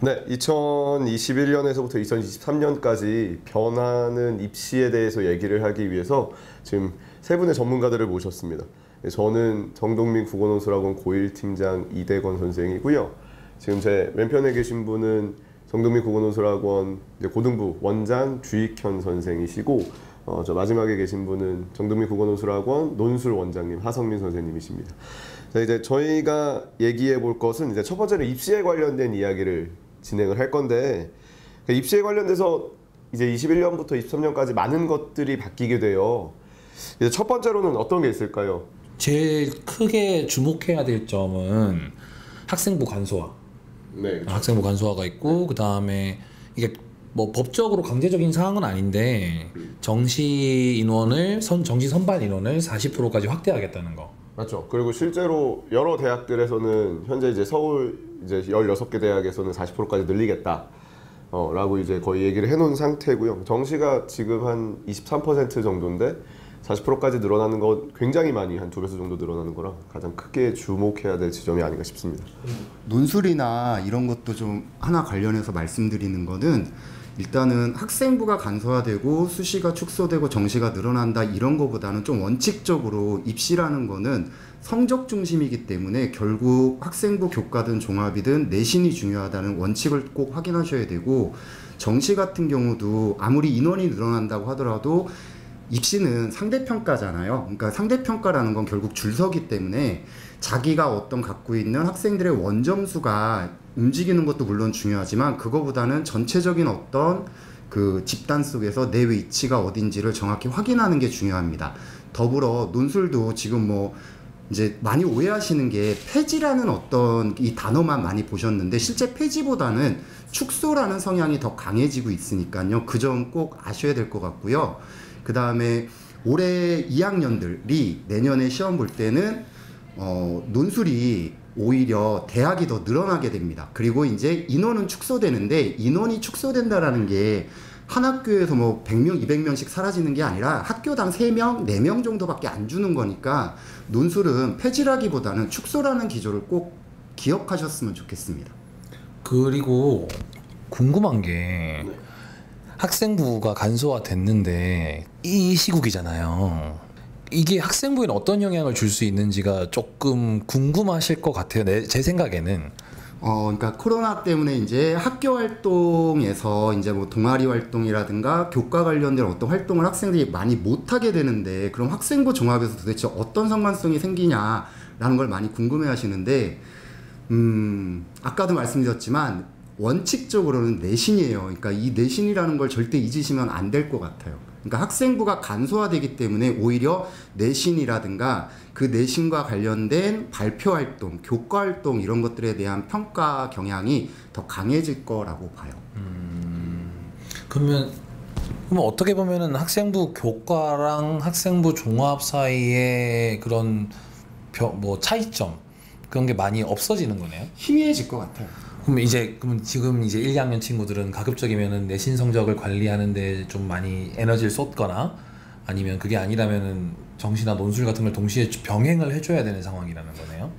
네, 2021년에서부터 2023년까지 변하는 입시에 대해서 얘기를 하기 위해서 지금 세 분의 전문가들을 모셨습니다. 저는 정동민 국어논술학원 고1팀장 이대건 선생이고요. 지금 제 왼편에 계신 분은 정동민 국어논술학원 고등부 원장 주익현 선생이시고, 저 마지막에 계신 분은 정동민 국어논술학원 논술 원장님 하성민 선생님이십니다. 자, 이제 저희가 얘기해 볼 것은 이제 첫 번째로 입시에 관련된 이야기를 진행을 할 건데, 입시에 관련돼서 이제 21년부터 23년까지 많은 것들이 바뀌게 돼요. 이제 첫 번째로는 어떤 게 있을까요? 제일 크게 주목해야 될 점은 학생부 간소화. 네, 그렇죠. 학생부 간소화가 있고, 그 다음에 이게 뭐 법적으로 강제적인 사항은 아닌데 정시 인원을 정시 선발 인원을 40%까지 확대하겠다는 거. 맞죠. 그리고 실제로 여러 대학들에서는 현재 이제 서울 이제 16개 대학에서는 40%까지 늘리겠다. 라고 이제 거의 얘기를 해놓은 상태고요. 정시가 지금 한 23% 정도인데 40%까지 늘어나는 건 굉장히 많이 한 2배수 정도 늘어나는 거라 가장 크게 주목해야 될 지점이 아닌가 싶습니다. 논술이나 이런 것도 좀 하나 관련해서 말씀드리는 거는, 일단은 학생부가 간소화되고 수시가 축소되고 정시가 늘어난다 이런 거보다는 좀 원칙적으로 입시라는 거는 성적 중심이기 때문에 결국 학생부 교과든 종합이든 내신이 중요하다는 원칙을 꼭 확인하셔야 되고, 정시 같은 경우도 아무리 인원이 늘어난다고 하더라도 입시는 상대평가잖아요. 그러니까 상대평가라는 건 결국 줄서기 때문에 자기가 어떤 갖고 있는 학생들의 원점수가 움직이는 것도 물론 중요하지만, 그거보다는 전체적인 어떤 그 집단 속에서 내 위치가 어딘지를 정확히 확인하는 게 중요합니다. 더불어 논술도 지금 뭐 이제 많이 오해하시는 게 폐지라는 어떤 이 단어만 많이 보셨는데, 실제 폐지보다는 축소라는 성향이 더 강해지고 있으니까요. 그 점 꼭 아셔야 될 것 같고요. 그 다음에 올해 2학년들이 내년에 시험 볼 때는 논술이 오히려 대학이 더 늘어나게 됩니다. 그리고 이제 인원은 축소되는데, 인원이 축소된다라는 게 한 학교에서 뭐 100명, 200명씩 사라지는 게 아니라 학교당 3명, 4명 정도밖에 안 주는 거니까 논술은 폐지라기보다는 축소라는 기조를 꼭 기억하셨으면 좋겠습니다. 그리고 궁금한 게 학생부가 간소화 됐는데 이 시국이잖아요. 이게 학생부에는 어떤 영향을 줄 수 있는지가 조금 궁금하실 것 같아요. 제 생각에는. 그러니까 코로나 때문에 이제 학교 활동에서 이제 뭐 동아리 활동이라든가 교과 관련된 어떤 활동을 학생들이 많이 못하게 되는데, 그럼 학생부 종합에서 도대체 어떤 상관성이 생기냐라는 걸 많이 궁금해 하시는데, 아까도 말씀드렸지만 원칙적으로는 내신이에요. 그러니까 이 내신이라는 걸 절대 잊으시면 안 될 것 같아요. 그러니까 학생부가 간소화되기 때문에 오히려 내신이라든가 그 내신과 관련된 발표 활동, 교과 활동 이런 것들에 대한 평가 경향이 더 강해질 거라고 봐요. 그러면 어떻게 보면은 학생부 교과랑 학생부 종합 사이에 그런 뭐 차이점 그런 게 많이 없어지는 거네요. 희미해질 것 같아요. 그럼 지금 이제 1, 2학년 친구들은 가급적이면은 내신 성적을 관리하는데 좀 많이 에너지를 쏟거나, 아니면 그게 아니라면은 정시나 논술 같은 걸 동시에 병행을 해줘야 되는 상황이라는 거네요.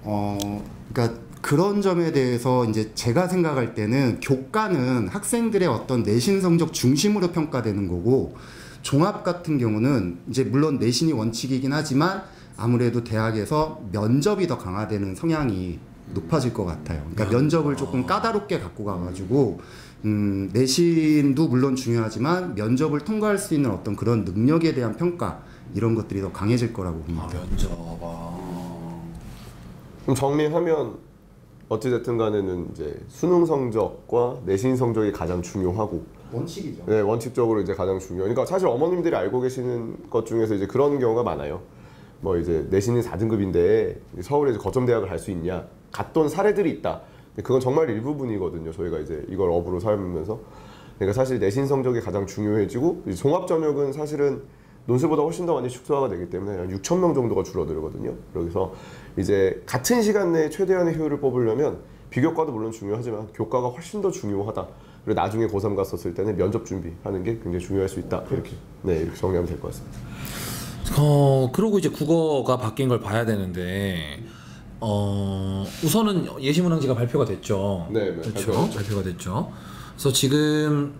그러니까 그런 점에 대해서 이제 제가 생각할 때는 교과는 학생들의 어떤 내신 성적 중심으로 평가되는 거고, 종합 같은 경우는 이제 물론 내신이 원칙이긴 하지만 아무래도 대학에서 면접이 더 강화되는 성향이 높아질 것 같아요. 그러니까 면접을 조금 까다롭게 갖고 가가지고 내신도 물론 중요하지만 면접을 통과할 수 있는 어떤 그런 능력에 대한 평가, 이런 것들이 더 강해질 거라고 봅니다. 면접. 그럼 정리하면 어찌됐든 간에는 이제 수능 성적과 내신 성적이 가장 중요하고, 원칙이죠. 네, 원칙적으로 이제 가장 중요해요. 그러니까 사실 어머님들이 알고 계시는 것 중에서 이제 그런 경우가 많아요. 뭐 이제 내신이 4등급인데 서울에 이제 거점대학을 갈 수 있냐, 갔던 사례들이 있다. 그건 정말 일부분이거든요. 저희가 이제 이걸 업으로 살면서. 그러니까 사실 내신 성적이 가장 중요해지고, 종합 전역은 사실은 논술보다 훨씬 더 많이 축소화가 되기 때문에 한 6,000명 정도가 줄어들거든요. 그래서 이제 같은 시간 내에 최대한의 효율을 뽑으려면 비교과도 물론 중요하지만 교과가 훨씬 더 중요하다. 그리고 나중에 고3 갔었을 때는 면접 준비하는 게 굉장히 중요할 수 있다. 이렇게 정리하면 될 것 같습니다. 그러고 이제 국어가 바뀐 걸 봐야 되는데, 우선은 예시문항지가 발표가 됐죠. 네, 그렇죠. 발표가 발표가 됐죠. 그래서 지금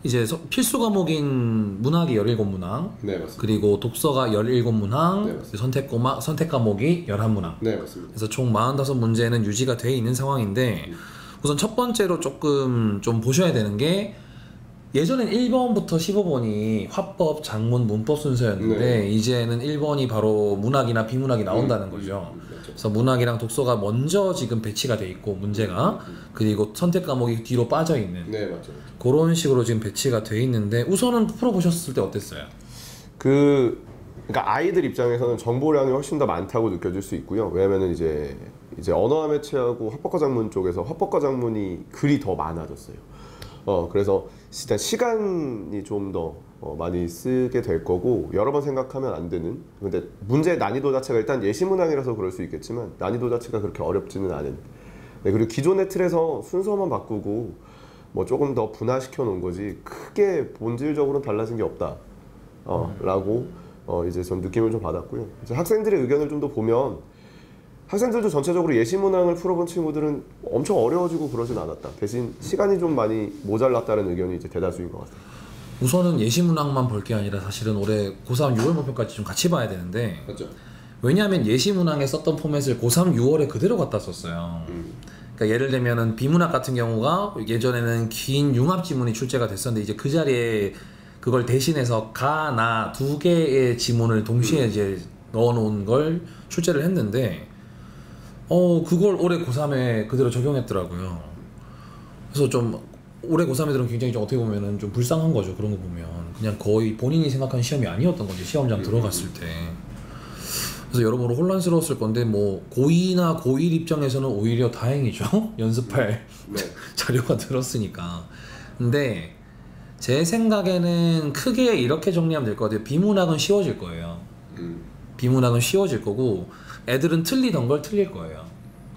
이제 필수 과목인 문학이 17문항, 네, 맞습니다. 그리고 독서가 17문항, 네, 맞습니다. 선택 과목이 11문항. 네, 맞습니다. 그래서 총 45문제는 유지가 돼 있는 상황인데, 우선 첫 번째로 조금 좀 보셔야 되는 게, 예전엔 1번부터 15번이 화법, 작문, 문법 순서였는데 네. 이제는 1번이 바로 문학이나 비문학이 나온다는 거죠. 맞죠. 그래서 문학이랑 독서가 먼저 지금 배치가 돼 있고 문제가, 그리고 선택 과목이 뒤로 빠져 있는 네, 맞죠. 그런 식으로 지금 배치가 돼 있는데, 우선은 풀어보셨을 때 어땠어요? 그러니까 아이들 입장에서는 정보량이 훨씬 더 많다고 느껴질 수 있고요. 왜냐면은 이제 언어와 매체하고 화법과 작문 쪽에서 화법과 작문이 글이 더 많아졌어요. 그래서 일단 시간이 좀 더 많이 쓰게 될 거고, 여러 번 생각하면 안 되는. 근데 문제 난이도 자체가 일단 예시문항이라서 그럴 수 있겠지만 난이도 자체가 그렇게 어렵지는 않은. 네, 그리고 기존의 틀에서 순서만 바꾸고 뭐 조금 더 분화시켜 놓은 거지 크게 본질적으로는 달라진 게 없다. 라고 이제 전 느낌을 좀 받았고요. 이제 학생들의 의견을 좀 더 보면, 학생들도 전체적으로 예시문항을 풀어본 친구들은 엄청 어려워지고 그러진 않았다. 대신 시간이 좀 많이 모자랐다는 의견이 이제 대다수인 것 같아요. 우선은 예시문항만 볼 게 아니라 사실은 올해 고3 6월 모평까지 좀 같이 봐야 되는데, 맞죠. 왜냐하면 예시문항에 썼던 포맷을 고3 6월에 그대로 갖다 썼어요. 그러니까 예를 들면은 비문학 같은 경우가 예전에는 긴 융합지문이 출제가 됐었는데, 이제 그 자리에 그걸 대신해서 가, 나 두 개의 지문을 동시에 이제 넣어놓은 걸 출제를 했는데, 그걸 올해 고3에 그대로 적용했더라고요. 그래서 좀 올해 고3애들은 굉장히 좀 어떻게 보면은 좀 불쌍한 거죠. 그런 거 보면 그냥 거의 본인이 생각한 시험이 아니었던 거지, 시험장 들어갔을 때. 그래서 여러모로 혼란스러웠을 건데, 뭐 고2나 고1 입장에서는 오히려 다행이죠. 연습할 네. 자료가 들었으니까. 근데 제 생각에는 크게 이렇게 정리하면 될 것 같아요. 비문학은 쉬워질 거예요. 비문학은 쉬워질 거고, 애들은 틀리던 걸 틀릴 거예요.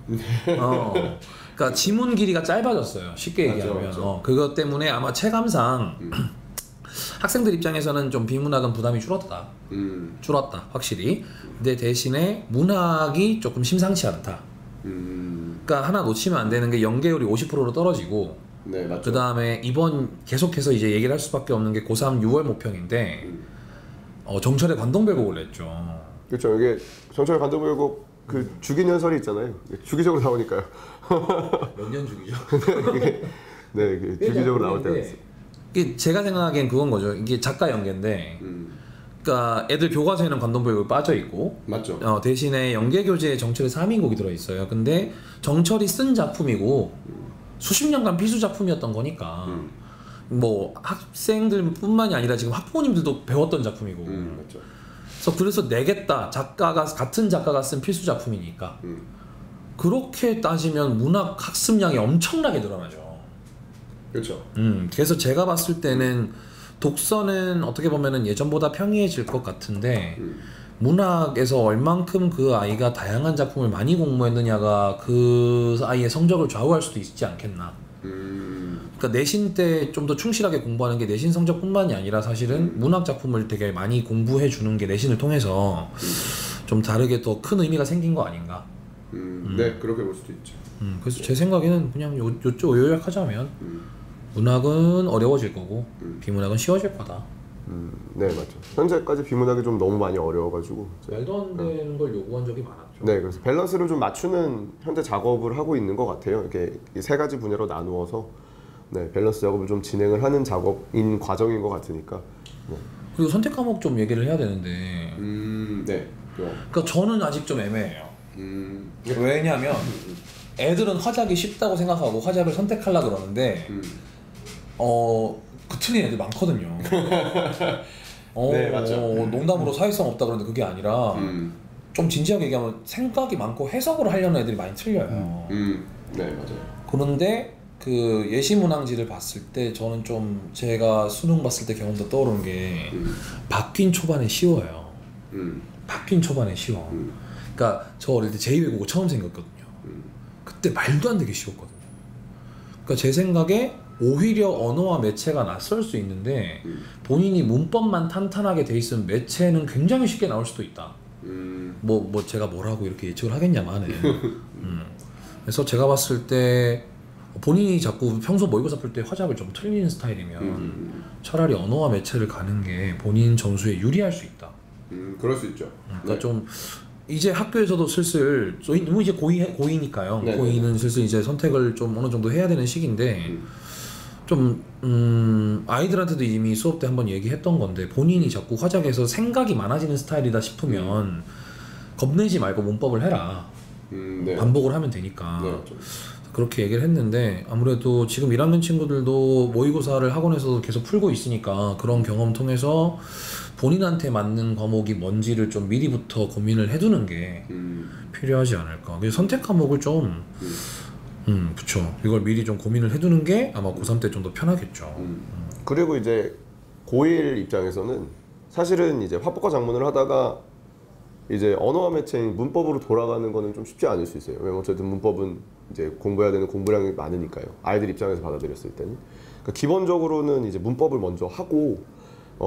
그러니까 지문 길이가 짧아졌어요. 쉽게 맞죠, 얘기하면. 맞죠. 그것 때문에 아마 체감상 학생들 입장에서는 좀 비문학은 부담이 줄었다. 줄었다, 확실히. 근데 대신에 문학이 조금 심상치 않다. 그러니까 하나 놓치면 안 되는 게 연계율이 50%로 떨어지고, 네, 맞죠. 그 다음에 이번 계속해서 이제 얘기를 할 수밖에 없는 게 고3 6월 모평인데, 정철의 관동별곡을 냈죠. 그렇죠. 이게 정철 관동별곡 그 주기연설이 있잖아요. 주기적으로 나오니까요. 몇 년 주기죠? 네, 그 주기적으로 나올 때가 있어요. 이게 제가 생각하기엔 그건 거죠. 이게 작가 연계인데, 그러니까 애들 교과서에는 관동별곡이 빠져 있고, 맞죠. 대신에 연계교재에 정철의 3인곡이 들어있어요. 근데 정철이 쓴 작품이고 수십 년간 필수 작품이었던 거니까 뭐 학생들뿐만이 아니라 지금 학부모님들도 배웠던 작품이고, 맞죠. 그래서 내겠다, 같은 작가가 쓴 필수 작품이니까. 그렇게 따지면 문학 학습량이 엄청나게 늘어나죠. 그렇죠. 그래서 제가 봤을 때는 독서는 어떻게 보면은 예전보다 평이해질 것 같은데, 문학에서 얼만큼 그 아이가 다양한 작품을 많이 공부했느냐가 그 아이의 성적을 좌우할 수도 있지 않겠나. 그러니까 내신 때 좀 더 충실하게 공부하는 게 내신 성적뿐만이 아니라 사실은 문학 작품을 되게 많이 공부해 주는 게 내신을 통해서 좀 다르게 더 큰 의미가 생긴 거 아닌가. 네, 그렇게 볼 수도 있죠. 그래서 제 생각에는 그냥 요약하자면 문학은 어려워질 거고 비문학은 쉬워질 거다. 네, 맞죠. 현재까지 비문학이 좀 너무 많이 어려워가지고. 말도 안 되는 걸 요구한 적이 많았죠. 네, 그래서 밸런스를 좀 맞추는 현재 작업을 하고 있는 것 같아요. 이렇게 이 세 가지 분야로 나누어서 네, 밸런스 작업을 좀 진행을 하는 작업인 과정인 것 같으니까. 네. 그리고 선택 과목 좀 얘기를 해야 되는데, 네. 그러니까 저는 아직 좀 애매해요. 왜냐하면 애들은 화작이 쉽다고 생각하고 화작을 선택하려고 그러는데 그 틀린 애들 많거든요. 네, 맞죠. 농담으로 사회성 없다 그러는데 그게 아니라 좀 진지하게 얘기하면 생각이 많고 해석을 하려는 애들이 많이 틀려요. 네, 맞아요. 그런데 그 예시문항지를 봤을 때 저는 좀 제가 수능 봤을 때 경험도 떠오르는 게 바뀐 초반에 쉬워요. 바뀐 초반에 쉬워. 그러니까 저 어릴 때 제2외국어 처음 생겼거든요. 그때 말도 안 되게 쉬웠거든요. 그러니까 제 생각에 오히려 언어와 매체가 낯설 수 있는데 본인이 문법만 탄탄하게 돼 있으면 매체는 굉장히 쉽게 나올 수도 있다. 뭐 제가 뭐라고 이렇게 예측을 하겠냐마는. 그래서 제가 봤을 때 본인이 자꾸 평소 모의고사 풀 때 화작을 좀 틀리는 스타일이면 차라리 언어와 매체를 가는 게 본인 점수에 유리할 수 있다. 그럴 수 있죠. 그러니까 네. 좀 이제 학교에서도 슬슬 너무 이제 고이니까요. 네, 고이는 슬슬 이제 선택을 좀 어느 정도 해야 되는 시기인데 좀 아이들한테도 이미 수업 때 한번 얘기했던 건데 본인이 자꾸 화작에서 생각이 많아지는 스타일이다 싶으면 겁내지 말고 문법을 해라. 네. 반복을 하면 되니까. 네. 그렇게 얘기를 했는데 아무래도 지금 1학년 친구들도 모의고사를 학원에서도 계속 풀고 있으니까 그런 경험 통해서 본인한테 맞는 과목이 뭔지를 좀 미리부터 고민을 해두는 게 필요하지 않을까. 그래서 선택 과목을 좀 그쵸. 이걸 미리 좀 고민을 해두는 게 아마 고3 때 좀 더 편하겠죠. 그리고 이제 고1 입장에서는 사실은 이제 화법과 작문을 하다가 이제 언어와 매체인 문법으로 돌아가는 거는 좀 쉽지 않을 수 있어요. 왜냐면 어쨌든 문법은 이제 공부해야 되는 공부량이 많으니까요. 아이들 입장에서 받아들였을 때는. 그러니까 기본적으로는 이제 문법을 먼저 하고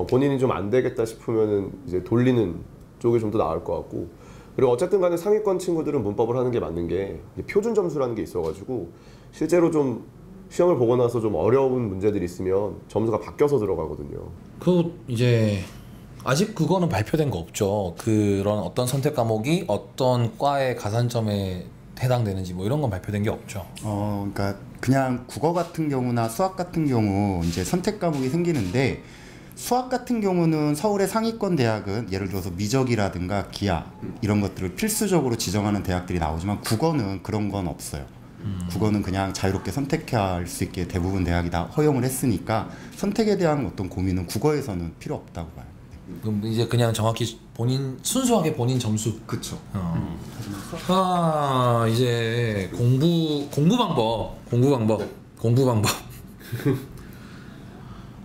본인이 좀 안 되겠다 싶으면은 이제 돌리는 쪽이 좀 더 나을 것 같고. 그리고 어쨌든 간에 상위권 친구들은 문법을 하는 게 맞는 게 표준 점수라는 게 있어가지고 실제로 좀 시험을 보고 나서 좀 어려운 문제들이 있으면 점수가 바뀌어서 들어가거든요. 그 이제 아직 그거는 발표된 거 없죠. 그런 어떤 선택 과목이 어떤 과의 가산점에 해당되는지 뭐 이런 건 발표된 게 없죠. 그러니까 그냥 국어 같은 경우나 수학 같은 경우 이제 선택 과목이 생기는데 수학 같은 경우는 서울의 상위권 대학은 예를 들어서 미적이라든가 기하 이런 것들을 필수적으로 지정하는 대학들이 나오지만 국어는 그런 건 없어요. 국어는 그냥 자유롭게 선택할 수 있게 대부분 대학이 다 허용을 했으니까 선택에 대한 어떤 고민은 국어에서는 필요 없다고 봐요. 그럼 이제 그냥 정확히 순수하게 본인 점수. 그쵸. 이제 공부 방법.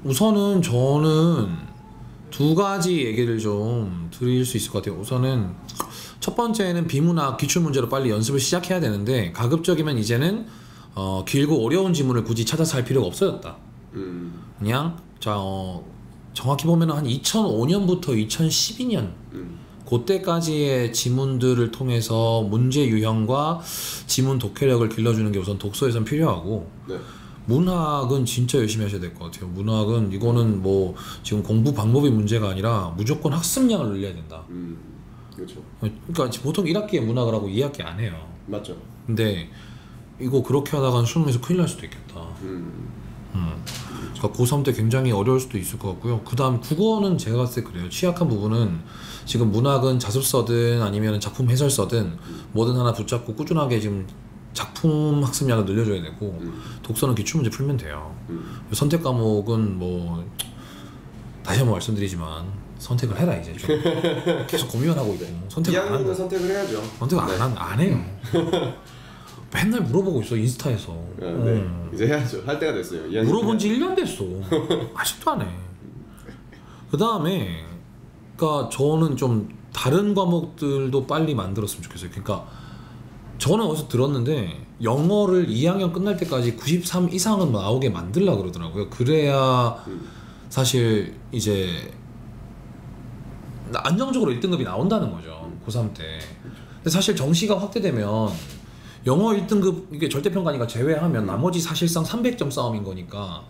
우선은 저는 두 가지 얘기를 좀 드릴 수 있을 것 같아요. 우선은 첫 번째는 비문학 기출 문제로 빨리 연습을 시작해야 되는데 가급적이면 이제는 길고 어려운 지문을 굳이 찾아서 할 필요가 없어졌다. 그냥 정확히 보면 한 2005년부터 2012년 그때까지의 지문들을 통해서 문제 유형과 지문 독해력을 길러주는 게 우선 독서에선 필요하고 네. 문학은 진짜 열심히 하셔야 될 것 같아요. 문학은 이거는 뭐 지금 공부 방법이 문제가 아니라 무조건 학습량을 늘려야 된다. 그렇죠. 그러니까 보통 1학기에 문학을 하고 2학기 안 해요. 맞죠. 근데 이거 그렇게 하다가는 수능에서 큰일 날 수도 있겠다. 그러니까 고3 때 굉장히 어려울 수도 있을 것 같고요. 그 다음 국어는 제가 봤을 때 그래요. 취약한 부분은 지금 문학은 자습서든 아니면 작품 해설서든 뭐든 하나 붙잡고 꾸준하게 지금 작품 학습량을 늘려줘야 되고 독서는 기출문제 풀면 돼요. 선택 과목은 뭐 다시 한번 말씀드리지만 선택을 해라. 이제 좀 계속 고민만 하고 있고 선택을 안 한다. 선택을 해야죠. 선택을 안 해요. 맨날 물어보고 있어 인스타에서. 네. 이제 해야죠. 할 때가 됐어요. 물어본 지 1년 됐어. 아직도 안 해. 그 다음에 그러니까 저는 좀 다른 과목들도 빨리 만들었으면 좋겠어요. 그러니까 저는 어디서 들었는데 영어를 2학년 끝날 때까지 93 이상은 나오게 만들려고 그러더라고요. 그래야 사실 이제 안정적으로 1등급이 나온다는 거죠. 고3 때. 근데 사실 정시가 확대되면 영어 1등급 이게 절대평가니까 제외하면 나머지 사실상 300점 싸움인 거니까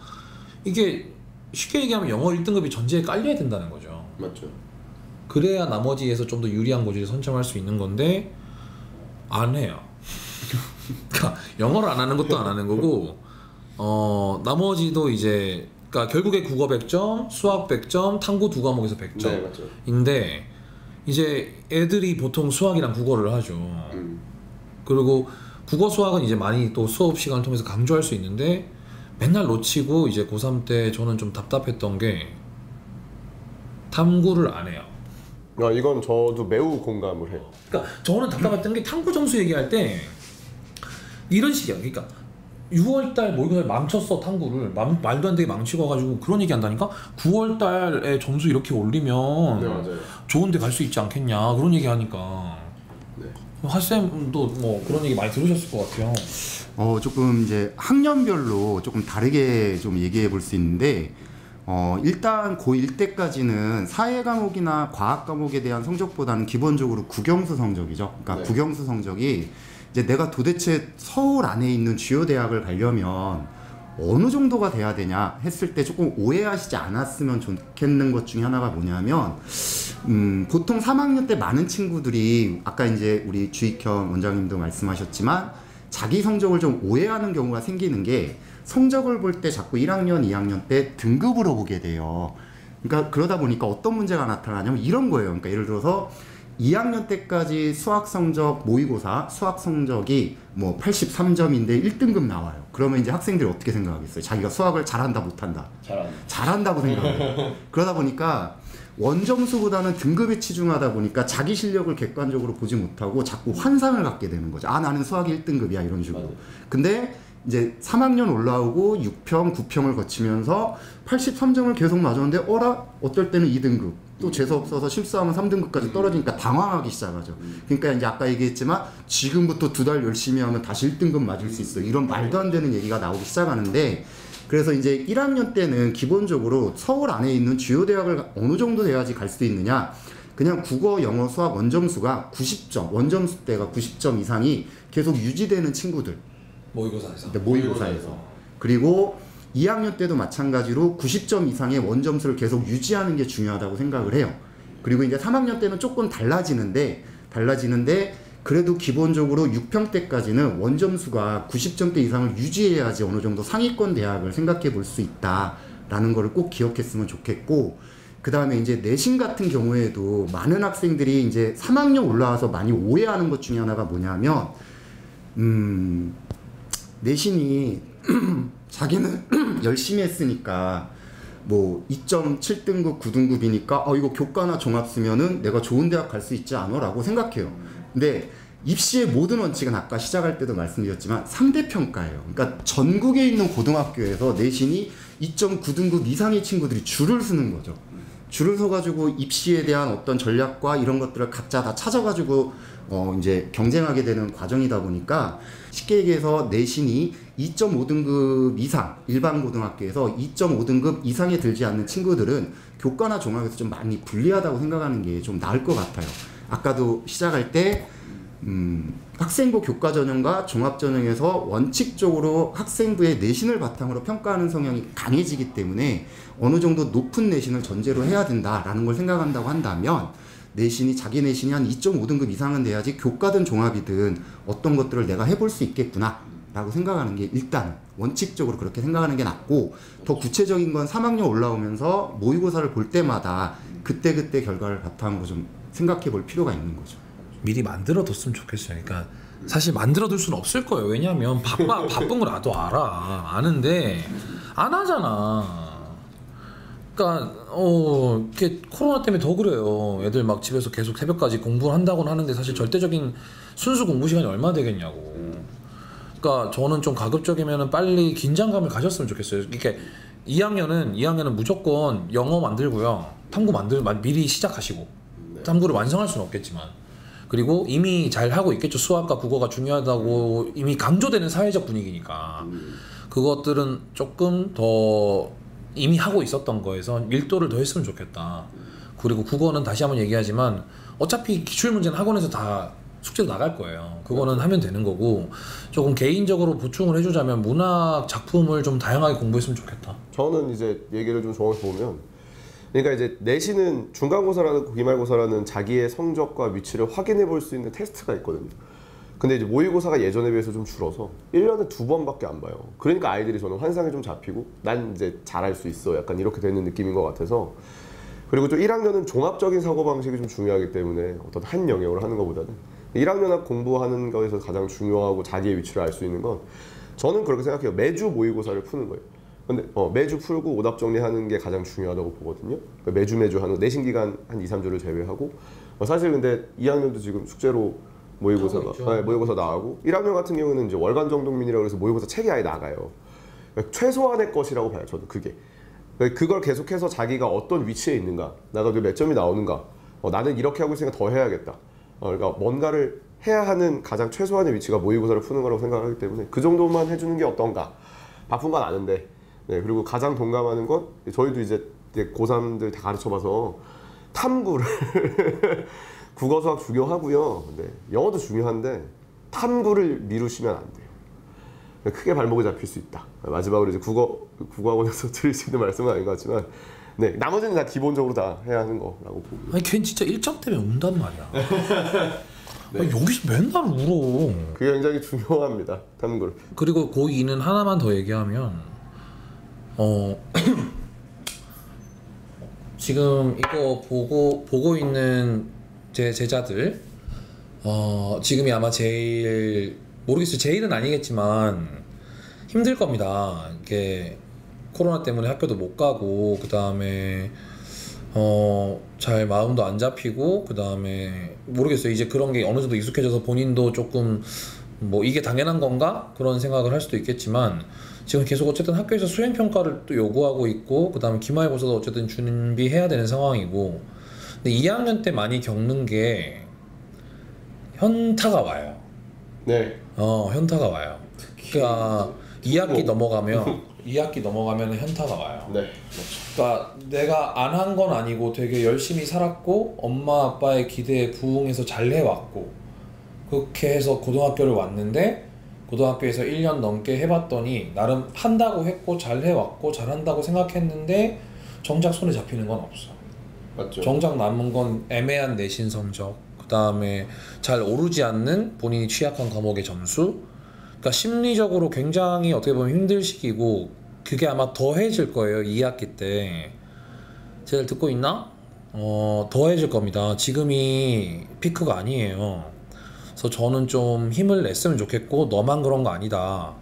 이게 쉽게 얘기하면 영어 1등급이 전제에 깔려야 된다는 거죠. 맞죠. 그래야 나머지에서 좀 더 유리한 고지를 선점할 수 있는 건데 안 해요. 그러니까 영어를 안 하는 것도 안 하는 거고 나머지도 이제 그러니까 결국에 국어 100점, 수학 100점, 탕구 두 과목에서 100점. 네, 맞죠. 인데 이제 애들이 보통 수학이랑 국어를 하죠. 그리고 국어 수학은 이제 많이 또 수업 시간을 통해서 강조할 수 있는데 맨날 놓치고 이제 고3 때 저는 좀 답답했던 게 탐구를 안 해요. 이건 저도 매우 공감을 해요. 그러니까 저는 답답했던 게 탐구 점수 얘기할 때 이런 식이야. 그러니까 6월달 모의고사에 망쳤어 탐구를 말도 안 되게 망치고 가지고 그런 얘기 한다니까 9월달에 점수 이렇게 올리면 네, 맞아요. 좋은데 갈 수 있지 않겠냐 그런 얘기 하니까 네. 하쌤도 뭐 그런 얘기 많이 들으셨을 것 같아요. 조금 이제 학년별로 조금 다르게 좀 얘기해 볼 수 있는데 일단 고1 때까지는 사회 과목이나 과학 과목에 대한 성적보다는 기본적으로 국영수 성적이죠. 그러니까 네. 국영수 성적이 이제 내가 도대체 서울 안에 있는 주요 대학을 가려면 어느 정도가 돼야 되냐 했을 때 조금 오해하시지 않았으면 좋겠는 것 중에 하나가 뭐냐면 보통 3학년 때 많은 친구들이 아까 이제 우리 주익현 원장님도 말씀하셨지만 자기 성적을 좀 오해하는 경우가 생기는 게 성적을 볼 때 자꾸 1학년, 2학년 때 등급으로 보게 돼요. 그러니까 그러다 보니까 어떤 문제가 나타나냐면 이런 거예요. 그러니까 예를 들어서 2학년 때까지 수학 성적 모의고사 수학 성적이 뭐 83점인데 1등급 나와요. 그러면 이제 학생들이 어떻게 생각하겠어요? 자기가 수학을 잘한다 못한다? 잘한다고 생각해요. 그러다 보니까 원점수보다는 등급에 치중하다 보니까 자기 실력을 객관적으로 보지 못하고 자꾸 환상을 갖게 되는 거죠. 아, 나는 수학이 1등급이야 이런 식으로. 근데 이제 3학년 올라오고 6평, 9평을 거치면서 83점을 계속 맞았는데 어떨 때는 2등급 또 재수없어서 실수하면 3등급까지 떨어지니까 당황하기 시작하죠. 그러니까 이제 아까 얘기했지만 지금부터 2달 열심히 하면 다시 1등급 맞을 수 있어. 이런 말도 안 되는 얘기가 나오기 시작하는데 그래서 이제 1학년 때는 기본적으로 서울 안에 있는 주요 대학을 어느 정도 돼야지 갈 수 있느냐. 그냥 국어, 영어, 수학 원점수가 90점, 원점수 때가 90점 이상이 계속 유지되는 친구들. 모의고사에서. 네, 모의고사에서. 그리고 2학년 때도 마찬가지로 90점 이상의 원점수를 계속 유지하는 게 중요하다고 생각을 해요. 그리고 이제 3학년 때는 조금 달라지는데 그래도 기본적으로 6평 때까지는 원점수가 90점대 이상을 유지해야지 어느 정도 상위권 대학을 생각해 볼 수 있다라는 거를 꼭 기억했으면 좋겠고, 그 다음에 이제 내신 같은 경우에도 많은 학생들이 이제 3학년 올라와서 많이 오해하는 것 중에 하나가 뭐냐면 내신이 자기는 열심히 했으니까 뭐 2.7등급 9등급이니까 이거 교과나 종합 쓰면은 내가 좋은 대학 갈 수 있지 않아? 라고 생각해요. 근데 입시의 모든 원칙은 아까 시작할 때도 말씀드렸지만 상대평가예요. 그러니까 전국에 있는 고등학교에서 내신이 2.9등급 이상의 친구들이 줄을 서는 거죠. 줄을 서가지고 입시에 대한 어떤 전략과 이런 것들을 각자 다 찾아가지고 이제 경쟁하게 되는 과정이다 보니까 쉽게 얘기해서 내신이 2.5등급 이상 일반 고등학교에서 2.5등급 이상에 들지 않는 친구들은 교과나 종합에서 좀 많이 불리하다고 생각하는 게 좀 나을 것 같아요. 아까도 시작할 때 학생부 교과 전형과 종합 전형에서 원칙적으로 학생부의 내신을 바탕으로 평가하는 성향이 강해지기 때문에 어느 정도 높은 내신을 전제로 해야 된다라는 걸 생각한다고 한다면 자기 내신이 한 2.5등급 이상은 돼야지 교과든 종합이든 어떤 것들을 내가 해볼 수 있겠구나 라고 생각하는 게 일단 원칙적으로 그렇게 생각하는 게 낫고, 더 구체적인 건 3학년 올라오면서 모의고사를 볼 때마다 그때그때 결과를 바탕으로 좀 생각해 볼 필요가 있는 거죠. 미리 만들어뒀으면 좋겠어요. 그러니까 사실 만들어둘 수는 없을 거예요. 왜냐하면 바쁜 걸 나도 아는데 안 하잖아. 그러니까 이렇게 코로나 때문에 더 그래요. 애들 막 집에서 계속 새벽까지 공부를 한다고는 하는데 사실 절대적인 순수 공부 시간이 얼마 되겠냐고. 그러니까 저는 좀 가급적이면 빨리 긴장감을 가졌으면 좋겠어요. 이렇게 2학년은 무조건 영어 만들고요. 탐구 미리 시작하시고 탐구를 완성할 수는 없겠지만, 그리고 이미 잘 하고 있겠죠. 수학과 국어가 중요하다고 이미 강조되는 사회적 분위기니까 그것들은 조금 더 이미 하고 있었던 거에서 밀도를 더 했으면 좋겠다. 그리고 국어는 다시 한번 얘기하지만 어차피 기출문제는 학원에서 다 숙제로 나갈 거예요. 그거는 하면 되는 거고, 조금 개인적으로 보충을 해주자면 문학 작품을 좀 다양하게 공부했으면 좋겠다. 저는 이제 얘기를 좀 정확히 보면, 그러니까 이제 내신은 중간고사라는 기말고사라는 자기의 성적과 위치를 확인해 볼 수 있는 테스트가 있거든요. 근데 이제 모의고사가 예전에 비해서 좀 줄어서 1년에 2번밖에 안 봐요. 그러니까 아이들이 저는 환상이 좀 잡히고 난 이제 잘할 수 있어 약간 이렇게 되는 느낌인 것 같아서. 그리고 또 1학년은 종합적인 사고방식이 좀 중요하기 때문에 어떤 한 영역을 하는 것보다는 1학년 앞 공부하는 거에서 가장 중요하고 자기의 위치를 알 수 있는 건, 저는 그렇게 생각해요. 매주 모의고사를 푸는 거예요. 근데 매주 풀고 오답 정리하는 게 가장 중요하다고 보거든요. 매주 하는 내신 기간 한 2, 3주를 제외하고. 사실 근데 2학년도 지금 숙제로 모의고사 나가고, 1학년 같은 경우는 이제 월간 정독민이라고 해서 모의고사 책이 아예 나가요. 그러니까 최소한의 것이라고 봐요. 저는 그게. 그걸 계속해서 자기가 어떤 위치에 있는가, 나가 몇 점이 나오는가, 나는 이렇게 하고 있으니까 더 해야겠다. 그러니까 뭔가를 해야 하는 가장 최소한의 위치가 모의고사를 푸는 거라고 생각하기 때문에 그 정도만 해주는 게 어떤가. 바쁜 건 아는데 네, 그리고 가장 동감하는 건 저희도 이제 고3들 다 가르쳐봐서 탐구를 국어 수학 중요하고요. 네, 영어도 중요한데 탐구를 미루시면 안 돼요. 크게 발목을 잡힐 수 있다. 마지막으로 이제 국어학원에서 드릴 수 있는 말씀은 아닌 것 같지만 네, 나머지는 다 기본적으로 다 해야 하는 거라고 보고. 아니 걔는 진짜 1점 때문에 운단 말이야. 네. 아니, 여기서 맨날 울어. 그게 굉장히 중요합니다. 탐구를. 그리고 고2는 하나만 더 얘기하면 지금 이거 보고 있는 제 제자들 지금이 아마 제일 모르겠어요. 제일은 아니겠지만 힘들 겁니다. 이게 코로나 때문에 학교도 못 가고 그 다음에 잘 마음도 안 잡히고 그 다음에 모르겠어요. 이제 그런 게 어느 정도 익숙해져서 본인도 조금 뭐 이게 당연한 건가? 그런 생각을 할 수도 있겠지만 지금 계속 어쨌든 학교에서 수행평가를 또 요구하고 있고 그 다음에 기말고사도 어쨌든 준비해야 되는 상황이고 근데 2학년 때 많이 겪는 게 현타가 와요. 네. 현타가 와요. 그러니까 2학기 넘어가면 현타가 와요. 네. 그러니까 내가 안 한 건 아니고 되게 열심히 살았고 엄마 아빠의 기대에 부응해서 잘 해왔고 그렇게 해서 고등학교를 왔는데 고등학교에서 1년 넘게 해봤더니 나름 한다고 했고 잘 해왔고 잘한다고 생각했는데 정작 손에 잡히는 건 없어. 맞죠. 정작 남은 건 애매한 내신 성적 그 다음에 잘 오르지 않는 본인이 취약한 과목의 점수. 그러니까 심리적으로 굉장히 어떻게 보면 힘들 시기고 그게 아마 더해질 거예요. 2학기 때. 쟤들 듣고 있나? 더해질 겁니다. 지금이 피크가 아니에요. 그래서 저는 좀 힘을 냈으면 좋겠고 너만 그런 거 아니다.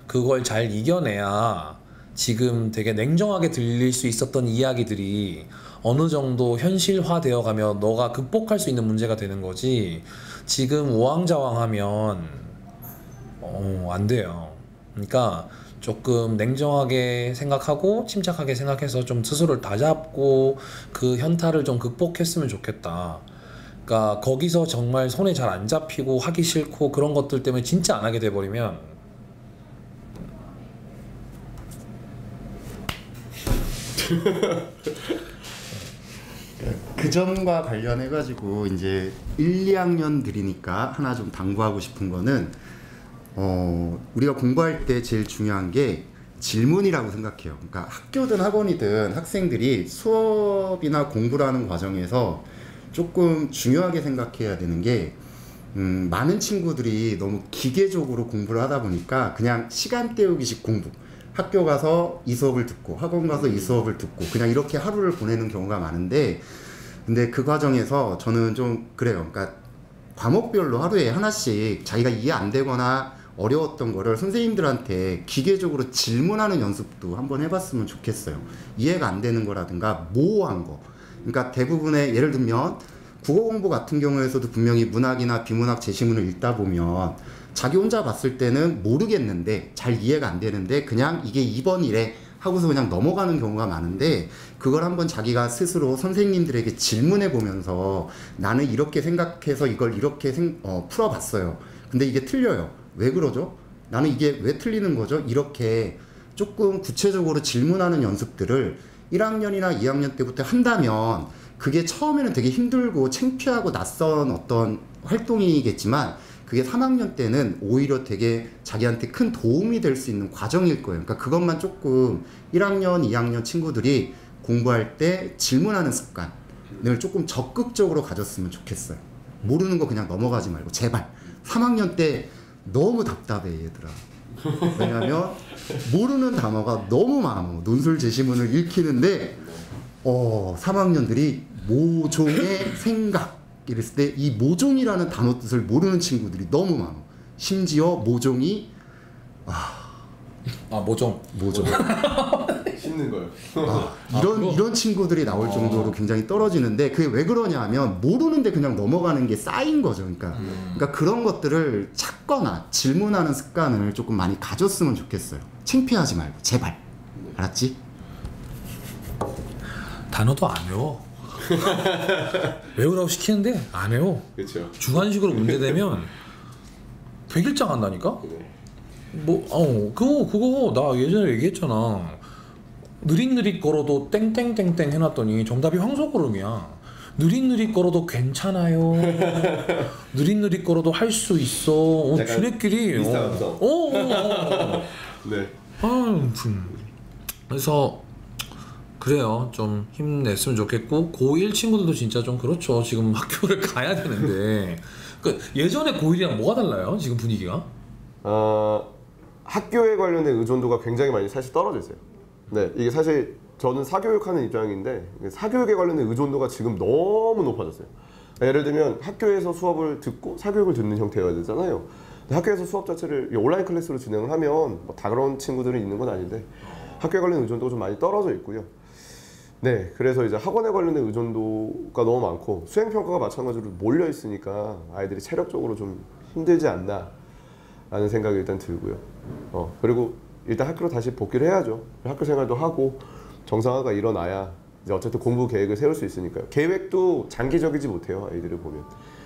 그걸 잘 이겨내야 지금 되게 냉정하게 들릴 수 있었던 이야기들이 어느 정도 현실화되어 가며 너가 극복할 수 있는 문제가 되는 거지 지금 우왕좌왕하면 안 돼요. 그러니까 조금 냉정하게 생각하고 침착하게 생각해서 좀 스스로를 다잡고 그 현타를 좀 극복했으면 좋겠다. 그러니까 거기서 정말 손에 잘 안 잡히고 하기 싫고 그런 것들 때문에 진짜 안 하게 돼버리면 그 점과 관련해 가지고 이제 1, 2학년들이니까 하나 좀 당부하고 싶은 거는 우리가 공부할 때 제일 중요한 게 질문이라고 생각해요. 그러니까 학교든 학원이든 학생들이 수업이나 공부를 하는 과정에서 조금 중요하게 생각해야 되는 게 많은 친구들이 너무 기계적으로 공부를 하다 보니까 그냥 시간 때우기식 공부, 학교 가서 이 수업을 듣고 학원 가서 이 수업을 듣고 그냥 이렇게 하루를 보내는 경우가 많은데 근데 그 과정에서 저는 좀 그래요. 그러니까 과목별로 하루에 하나씩 자기가 이해 안 되거나 어려웠던 거를 선생님들한테 기계적으로 질문하는 연습도 한번 해봤으면 좋겠어요. 이해가 안 되는 거라든가 모호한 거. 그러니까 대부분의 예를 들면 국어 공부 같은 경우에서도 분명히 문학이나 비문학 제시문을 읽다 보면 자기 혼자 봤을 때는 모르겠는데 잘 이해가 안 되는데 그냥 이게 2번 이래 하고서 그냥 넘어가는 경우가 많은데 그걸 한번 자기가 스스로 선생님들에게 질문해 보면서 나는 이렇게 생각해서 이걸 이렇게 풀어봤어요. 근데 이게 틀려요. 왜 그러죠? 나는 이게 왜 틀리는 거죠? 이렇게 조금 구체적으로 질문하는 연습들을 1학년이나 2학년 때부터 한다면 그게 처음에는 되게 힘들고 창피하고 낯선 어떤 활동이겠지만 그게 3학년 때는 오히려 되게 자기한테 큰 도움이 될 수 있는 과정일 거예요. 그러니까 그것만 조금 1학년, 2학년 친구들이 공부할 때 질문하는 습관을 조금 적극적으로 가졌으면 좋겠어요. 모르는 거 그냥 넘어가지 말고 제발. 3학년 때 너무 답답해 얘들아. 왜냐면 모르는 단어가 너무 많아. 논술 제시문을 읽히는데 3학년들이 모종의 생각 이랬을 때 이 모종이라는 단어 뜻을 모르는 친구들이 너무 많아. 심지어 모종이 모종 씹는 거요. 이런 친구들이 나올 정도로 굉장히 떨어지는데 그게 왜 그러냐 하면 모르는데 그냥 넘어가는 게 쌓인 거죠. 그러니까 그런 것들을 찾거나 질문하는 습관을 조금 많이 가졌으면 좋겠어요. 창피하지 말고 제발. 알았지? 단어도 안 외워. 외우라고 시키는데 안 외워. 그렇죠. 주관식으로 문제 되면 100일장 한다니까? 네. 그거 나 예전에 얘기했잖아. 느릿느릿 걸어도 땡땡땡땡 해놨더니 정답이 황소고름이야. 느릿느릿 걸어도 괜찮아요. 느릿느릿 걸어도 할 수 있어. 약간 지네끼리. 인스타 감성. 네. 그래서 그래요. 좀 힘냈으면 좋겠고 고1 친구들도 진짜 좀 그렇죠. 지금 학교를 가야 되는데 그 예전에 고1이랑 뭐가 달라요? 지금 분위기가? 학교에 관련된 의존도가 굉장히 많이 사실 떨어져 있어요. 네, 이게 사실 저는 사교육하는 입장인데 사교육에 관련된 의존도가 지금 너무 높아졌어요. 예를 들면 학교에서 수업을 듣고 사교육을 듣는 형태여야 되잖아요. 근데 학교에서 수업 자체를 온라인 클래스로 진행을 하면 뭐다 그런 친구들이 있는 건 아닌데 학교에 관련된 의존도가 좀 많이 떨어져 있고요. 네, 그래서 이제 학원에 관련된 의존도가 너무 많고 수행평가가 마찬가지로 몰려 있으니까 아이들이 체력적으로 좀 힘들지 않나 라는 생각이 일단 들고요. 그리고 일단 학교로 다시 복귀를 해야죠. 학교 생활도 하고 정상화가 일어나야 이제 어쨌든 공부 계획을 세울 수 있으니까요. 계획도 장기적이지 못해요. 아이들을 보면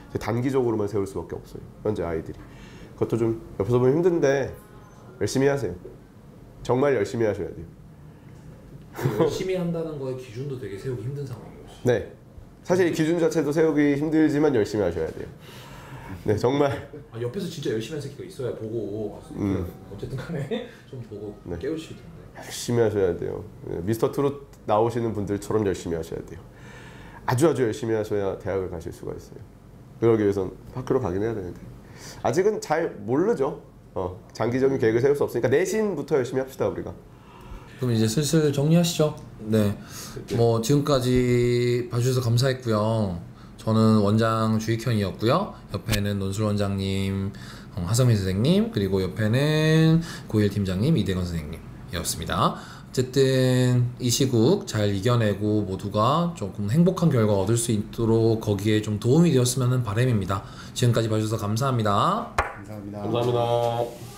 이제 단기적으로만 세울 수밖에 없어요. 현재 아이들이. 그것도 좀 옆에서 보면 힘든데 열심히 하세요. 정말 열심히 하셔야 돼요. 열심히 한다는 거에 기준도 되게 세우기 힘든 상황이에요. 네, 사실 이 기준 자체도 세우기 힘들지만 열심히 하셔야 돼요. 네, 정말. 옆에서 진짜 열심히 한 새끼가 있어야 보고 어쨌든 간에 좀 보고 네. 깨우실 텐데. 열심히 하셔야 돼요. 미스터 트롯 나오시는 분들처럼 열심히 하셔야 돼요. 아주 열심히 하셔야 대학을 가실 수가 있어요. 그러기 위해선 학교로 가긴 해야 되는데 아직은 잘 모르죠. 장기적인 계획을 세울 수 없으니까 내신부터 열심히 합시다 우리가. 그럼 이제 슬슬 정리하시죠. 네. 뭐 지금까지 봐주셔서 감사했고요. 저는 원장 주익현이었고요. 옆에는 논술 원장님 하성민 선생님, 그리고 옆에는 고일 팀장님 이대건 선생님이었습니다. 어쨌든 이 시국 잘 이겨내고 모두가 조금 행복한 결과 얻을 수 있도록 거기에 좀 도움이 되었으면 하는 바람입니다. 지금까지 봐주셔서 감사합니다. 감사합니다. 감사합니다.